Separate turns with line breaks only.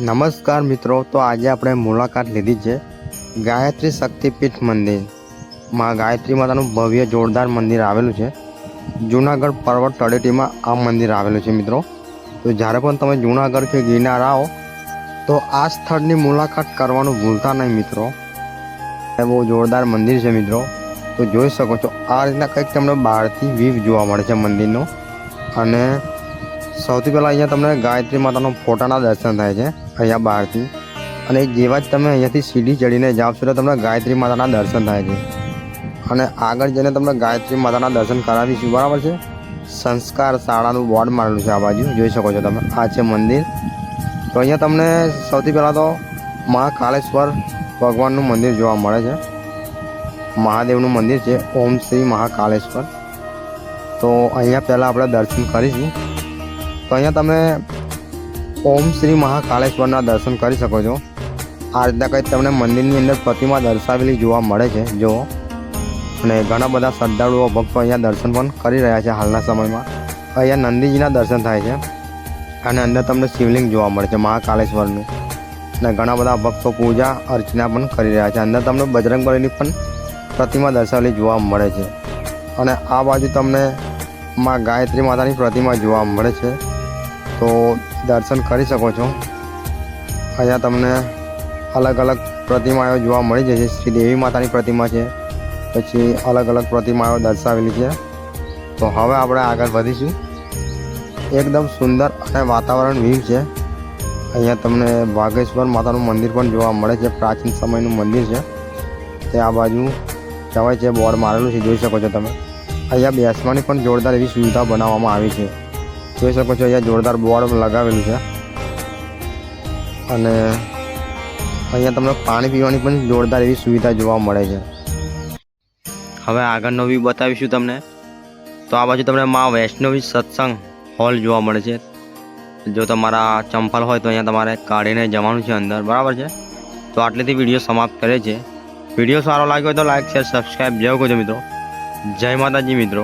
નમસ્કાર મિત્રો, તો આજે આપણે મુલાકાત લીધી છે ગાયત્રી શક્તિપીઠ મંદિર માં ગાયત્રી માતાનું ભવ્ય જોરદાર મંદિર આવેલું છે જૂનાગઢ પર્વત તળેટીમાં આ મંદિર આવેલું છે મિત્રો। તો જ્યારે પણ તમે જૂનાગઢ કે ગિરનાર આવો તો આ સ્થળની મુલાકાત કરવાનું ભૂલતા નહીં મિત્રો। એ બહુ જોરદાર મંદિર છે મિત્રો। તો જોઈ શકો છો આ રીતના કંઈક તમને બહારથી વ્યૂ જોવા મળે છે મંદિરનો। અને સૌથી પહેલાં અહીંયા તમને ગાયત્રી માતાનો ફોટાના દર્શન થાય છે અહીંયા બહારથી। અને જેવા જ તમે અહીંયાથી સીડી ચડીને જાઓ છો તો તમને ગાયત્રી માતાના દર્શન થાય છે। અને આગળ જઈને તમને ગાયત્રી માતાના દર્શન કરાવીશું, બરાબર છે। સંસ્કાર શાળાનું બોર્ડ મારેલું છે આ બાજુ, જોઈ શકો છો તમે। આ છે મંદિર। તો અહીંયા તમને સૌથી પહેલાં તો મહાકાલેશ્વર ભગવાનનું મંદિર જોવા મળે છે। મહાદેવનું મંદિર છે ઓમ શ્રી મહાકાલેશ્વર। તો અહીંયા પહેલાં આપણે દર્શન કરીશું। તો અહીંયા તમે ઓમ શ્રી મહાકાલેશ્વરના દર્શન કરી શકો છો। આ રીતના કંઈક તમને મંદિરની અંદર પ્રતિમા દર્શાવેલી જોવા મળે છે જો। અને ઘણા બધા શ્રદ્ધાળુઓ ભક્તો અહીંયા દર્શન પણ કરી રહ્યા છે હાલના સમયમાં। અહીંયા નંદીજીના દર્શન થાય છે અને અંદર તમને શિવલિંગ જોવા મળે છે મહાકાલેશ્વરનું। અને ઘણા બધા ભક્તો પૂજા અર્ચના પણ કરી રહ્યા છે। અંદર તમને બજરંગબલીની પણ પ્રતિમા દર્શાવેલી જોવા મળે છે। અને આ બાજુ તમને માં ગાયત્રી માતાની પ્રતિમા જોવા મળે છે। તો દર્શન કરી શકો છો। અહીંયા તમને અલગ અલગ પ્રતિમાઓ જોવા મળી જશે। શ્રી દેવી માતાની પ્રતિમા છે, પછી અલગ અલગ પ્રતિમાઓ દર્શાવેલી છે। તો હવે આપણે આગળ વધીશું। એકદમ સુંદર અને વાતાવરણ વ્યૂ છે। અહીંયા તમને વાઘેશ્વર માતાનું મંદિર પણ જોવા મળે છે, પ્રાચીન સમયનું મંદિર છે। તે આ બાજુ જવાય છે, બોર્ડ મારેલું છે, જોઈ શકો છો તમે। અહીંયા બેસવાની પણ જોરદાર એવી સુવિધા બનાવવામાં આવી છે, જોઈ શકો છો। અહીંયા જોરદાર બોર્ડ લગાવેલું છે। અને અહીંયા તમને પાણી પીવાની પણ જોરદાર એવી સુવિધા જોવા મળે છે। હવે આગળનો વ્યૂ બતાવીશું તમને। તો આ બાજુ તમને મા વૈષ્ણવી સત્સંગ હોલ જોવા મળે છે। જો તમારા ચંપલ હોય તો અહીંયા તમારે કાઢીને જવાનું છે અંદર, બરાબર છે। તો આટલેથી વિડીયો સમાપ્ત કરે છે। વિડીયો સારો લાગ્યો હોય તો લાઈક શેર સબસ્ક્રાઈબ જરૂર કરજો મિત્રો। જય માતાજી મિત્રો।